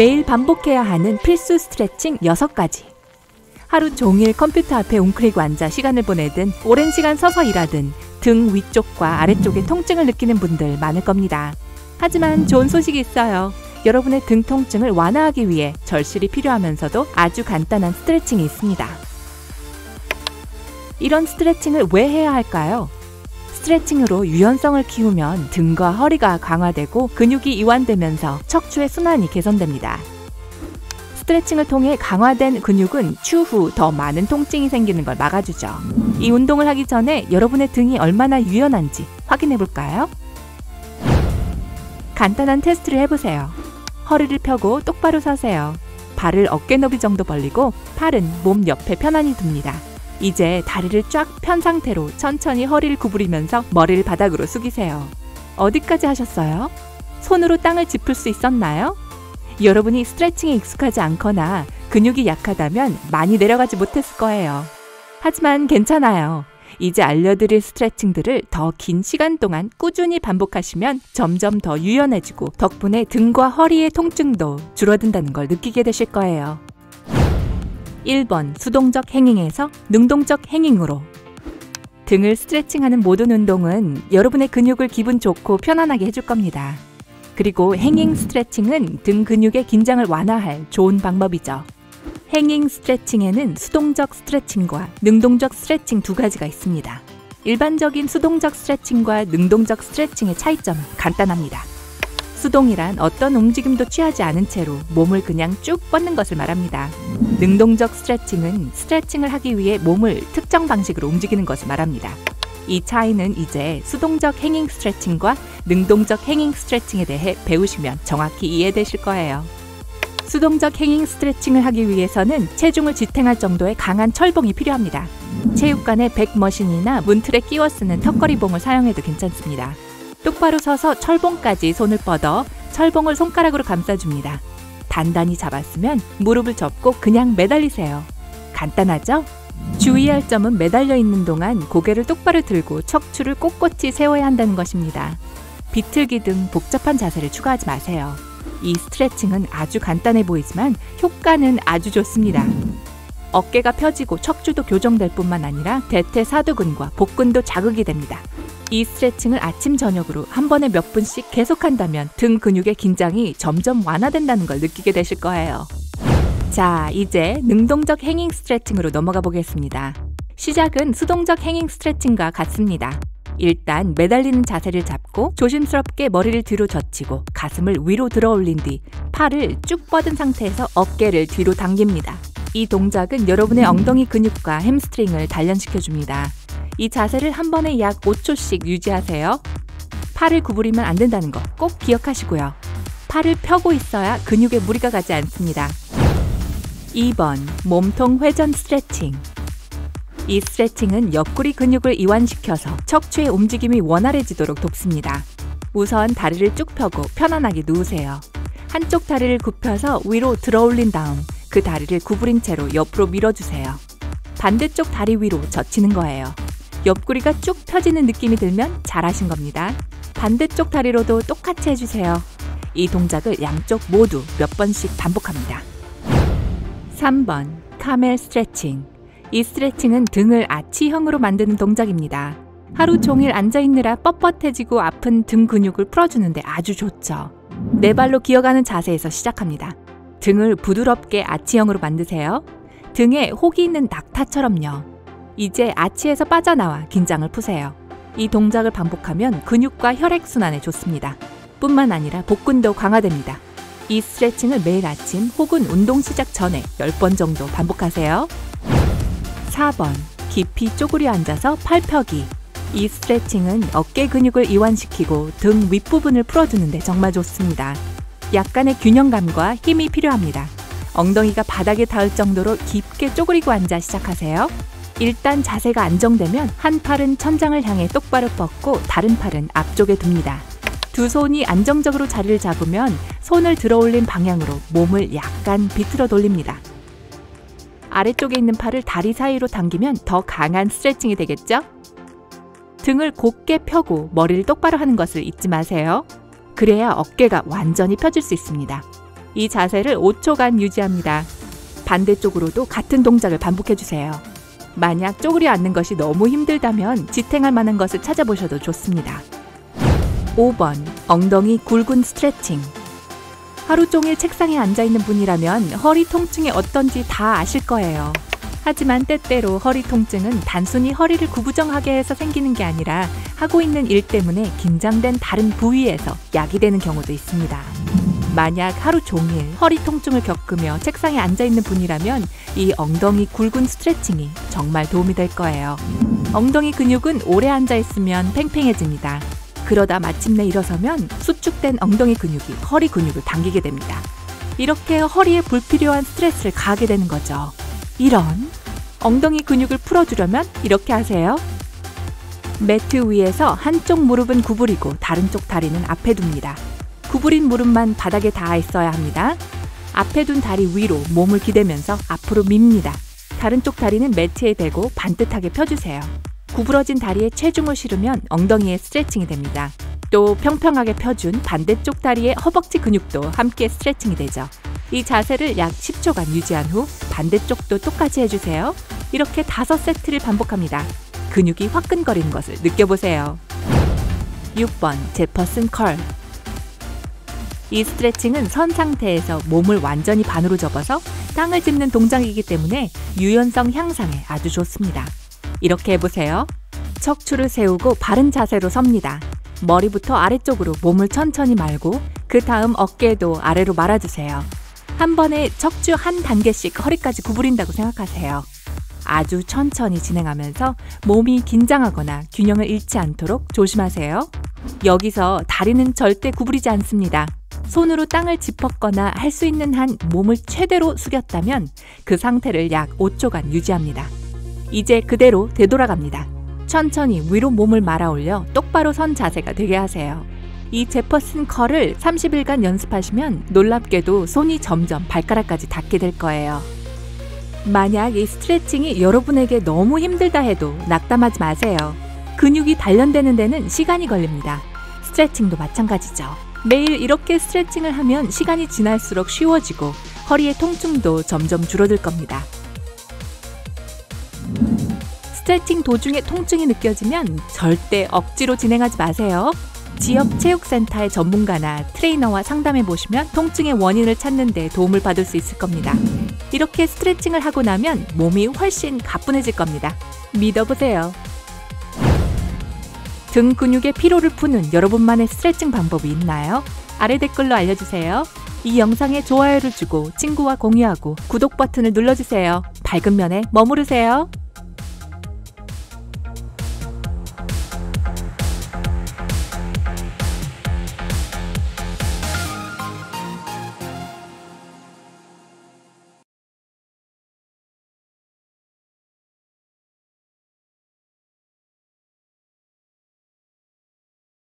매일 반복해야 하는 필수 스트레칭 6가지. 하루 종일 컴퓨터 앞에 웅크리고 앉아 시간을 보내든 오랜 시간 서서 일하든 등 위쪽과 아래쪽에 통증을 느끼는 분들 많을 겁니다. 하지만 좋은 소식이 있어요. 여러분의 등 통증을 완화하기 위해 절실히 필요하면서도 아주 간단한 스트레칭이 있습니다. 이런 스트레칭을 왜 해야 할까요? 스트레칭으로 유연성을 키우면 등과 허리가 강화되고 근육이 이완되면서 척추의 순환이 개선됩니다. 스트레칭을 통해 강화된 근육은 추후 더 많은 통증이 생기는 걸 막아주죠. 이 운동을 하기 전에 여러분의 등이 얼마나 유연한지 확인해 볼까요? 간단한 테스트를 해보세요. 허리를 펴고 똑바로 서세요. 발을 어깨 너비 정도 벌리고 팔은 몸 옆에 편안히 둡니다. 이제 다리를 쫙 편 상태로 천천히 허리를 구부리면서 머리를 바닥으로 숙이세요. 어디까지 하셨어요? 손으로 땅을 짚을 수 있었나요? 여러분이 스트레칭에 익숙하지 않거나 근육이 약하다면 많이 내려가지 못했을 거예요. 하지만 괜찮아요. 이제 알려드릴 스트레칭들을 더 긴 시간 동안 꾸준히 반복하시면 점점 더 유연해지고 덕분에 등과 허리의 통증도 줄어든다는 걸 느끼게 되실 거예요. 1번 수동적 행잉에서 능동적 행잉으로. 등을 스트레칭하는 모든 운동은 여러분의 근육을 기분 좋고 편안하게 해줄 겁니다. 그리고 행잉 스트레칭은 등 근육의 긴장을 완화할 좋은 방법이죠. 행잉 스트레칭에는 수동적 스트레칭과 능동적 스트레칭 두 가지가 있습니다. 일반적인 수동적 스트레칭과 능동적 스트레칭의 차이점은 간단합니다. 수동이란 어떤 움직임도 취하지 않은 채로 몸을 그냥 쭉 뻗는 것을 말합니다. 능동적 스트레칭은 스트레칭을 하기 위해 몸을 특정 방식으로 움직이는 것을 말합니다. 이 차이는 이제 수동적 행잉 스트레칭과 능동적 행잉 스트레칭에 대해 배우시면 정확히 이해되실 거예요. 수동적 행잉 스트레칭을 하기 위해서는 체중을 지탱할 정도의 강한 철봉이 필요합니다. 체육관의 백머신이나 문틀에 끼워 쓰는 턱걸이봉을 사용해도 괜찮습니다. 똑바로 서서 철봉까지 손을 뻗어 철봉을 손가락으로 감싸줍니다. 단단히 잡았으면 무릎을 접고 그냥 매달리세요. 간단하죠? 주의할 점은 매달려 있는 동안 고개를 똑바로 들고 척추를 꼿꼿이 세워야 한다는 것입니다. 비틀기 등 복잡한 자세를 추가하지 마세요. 이 스트레칭은 아주 간단해 보이지만 효과는 아주 좋습니다. 어깨가 펴지고 척추도 교정될 뿐만 아니라 대퇴사두근과 복근도 자극이 됩니다. 이 스트레칭을 아침 저녁으로 한 번에 몇 분씩 계속한다면 등 근육의 긴장이 점점 완화된다는 걸 느끼게 되실 거예요. 자, 이제 능동적 행잉 스트레칭으로 넘어가 보겠습니다. 시작은 수동적 행잉 스트레칭과 같습니다. 일단 매달리는 자세를 잡고 조심스럽게 머리를 뒤로 젖히고 가슴을 위로 들어 올린 뒤 팔을 쭉 뻗은 상태에서 어깨를 뒤로 당깁니다. 이 동작은 여러분의 엉덩이 근육과 햄스트링을 단련시켜줍니다. 이 자세를 한 번에 약 5초씩 유지하세요. 팔을 구부리면 안 된다는 거 꼭 기억하시고요. 팔을 펴고 있어야 근육에 무리가 가지 않습니다. 2번 몸통 회전 스트레칭. 이 스트레칭은 옆구리 근육을 이완시켜서 척추의 움직임이 원활해지도록 돕습니다. 우선 다리를 쭉 펴고 편안하게 누우세요. 한쪽 다리를 굽혀서 위로 들어 올린 다음 그 다리를 구부린 채로 옆으로 밀어주세요. 반대쪽 다리 위로 젖히는 거예요. 옆구리가 쭉 펴지는 느낌이 들면 잘하신 겁니다. 반대쪽 다리로도 똑같이 해주세요. 이 동작을 양쪽 모두 몇 번씩 반복합니다. 3번 카멜 스트레칭. 이 스트레칭은 등을 아치형으로 만드는 동작입니다. 하루 종일 앉아있느라 뻣뻣해지고 아픈 등 근육을 풀어주는데 아주 좋죠. 네 발로 기어가는 자세에서 시작합니다. 등을 부드럽게 아치형으로 만드세요. 등에 혹이 있는 낙타처럼요. 이제 아치에서 빠져나와 긴장을 푸세요. 이 동작을 반복하면 근육과 혈액순환에 좋습니다. 뿐만 아니라 복근도 강화됩니다. 이 스트레칭을 매일 아침 혹은 운동 시작 전에 10번 정도 반복하세요. 4번 깊이 쪼그려 앉아서 팔 펴기. 이 스트레칭은 어깨 근육을 이완시키고 등 윗부분을 풀어주는데 정말 좋습니다. 약간의 균형감과 힘이 필요합니다. 엉덩이가 바닥에 닿을 정도로 깊게 쪼그리고 앉아 시작하세요. 일단 자세가 안정되면 한 팔은 천장을 향해 똑바로 뻗고 다른 팔은 앞쪽에 둡니다. 두 손이 안정적으로 자리를 잡으면 손을 들어 올린 방향으로 몸을 약간 비틀어 돌립니다. 아래쪽에 있는 팔을 다리 사이로 당기면 더 강한 스트레칭이 되겠죠? 등을 곧게 펴고 머리를 똑바로 하는 것을 잊지 마세요. 그래야 어깨가 완전히 펴질 수 있습니다. 이 자세를 5초간 유지합니다. 반대쪽으로도 같은 동작을 반복해주세요. 만약 쪼그려 앉는 것이 너무 힘들다면 지탱할 만한 것을 찾아보셔도 좋습니다. 5번. 엉덩이 굴근 스트레칭. 하루 종일 책상에 앉아있는 분이라면 허리 통증이 어떤지 다 아실 거예요. 하지만 때때로 허리 통증은 단순히 허리를 구부정하게 해서 생기는 게 아니라 하고 있는 일 때문에 긴장된 다른 부위에서 야기되는 경우도 있습니다. 만약 하루 종일 허리 통증을 겪으며 책상에 앉아있는 분이라면 이 엉덩이 굴근 스트레칭이 정말 도움이 될 거예요. 엉덩이 근육은 오래 앉아있으면 팽팽해집니다. 그러다 마침내 일어서면 수축된 엉덩이 근육이 허리 근육을 당기게 됩니다. 이렇게 허리에 불필요한 스트레스를 가하게 되는 거죠. 이런 엉덩이 근육을 풀어주려면 이렇게 하세요. 매트 위에서 한쪽 무릎은 구부리고 다른 쪽 다리는 앞에 둡니다. 구부린 무릎만 바닥에 닿아 있어야 합니다. 앞에 둔 다리 위로 몸을 기대면서 앞으로 밉니다. 다른 쪽 다리는 매트에 대고 반듯하게 펴주세요. 구부러진 다리에 체중을 실으면 엉덩이에 스트레칭이 됩니다. 또 평평하게 펴준 반대쪽 다리의 허벅지 근육도 함께 스트레칭이 되죠. 이 자세를 약 10초간 유지한 후 반대쪽도 똑같이 해주세요. 이렇게 5세트를 반복합니다. 근육이 화끈거리는 것을 느껴보세요. 6번. 제퍼슨 컬. 이 스트레칭은 선 상태에서 몸을 완전히 반으로 접어서 땅을 짚는 동작이기 때문에 유연성 향상에 아주 좋습니다. 이렇게 해보세요. 척추를 세우고 바른 자세로 섭니다. 머리부터 아래쪽으로 몸을 천천히 말고 그 다음 어깨도 아래로 말아주세요. 한 번에 척추 한 단계씩 허리까지 구부린다고 생각하세요. 아주 천천히 진행하면서 몸이 긴장하거나 균형을 잃지 않도록 조심하세요. 여기서 다리는 절대 구부리지 않습니다. 손으로 땅을 짚었거나 할 수 있는 한 몸을 최대로 숙였다면 그 상태를 약 5초간 유지합니다. 이제 그대로 되돌아갑니다. 천천히 위로 몸을 말아 올려 똑바로 선 자세가 되게 하세요. 이 제퍼슨 컬을 30일간 연습하시면 놀랍게도 손이 점점 발가락까지 닿게 될 거예요. 만약 이 스트레칭이 여러분에게 너무 힘들다 해도 낙담하지 마세요. 근육이 단련되는 데는 시간이 걸립니다. 스트레칭도 마찬가지죠. 매일 이렇게 스트레칭을 하면 시간이 지날수록 쉬워지고 허리의 통증도 점점 줄어들 겁니다. 스트레칭 도중에 통증이 느껴지면 절대 억지로 진행하지 마세요. 지역 체육센터의 전문가나 트레이너와 상담해 보시면 통증의 원인을 찾는 데 도움을 받을 수 있을 겁니다. 이렇게 스트레칭을 하고 나면 몸이 훨씬 가뿐해질 겁니다. 믿어보세요. 등 근육의 피로를 푸는 여러분만의 스트레칭 방법이 있나요? 아래 댓글로 알려주세요. 이 영상에 좋아요를 주고 친구와 공유하고 구독 버튼을 눌러주세요. 밝은 면에 머무르세요.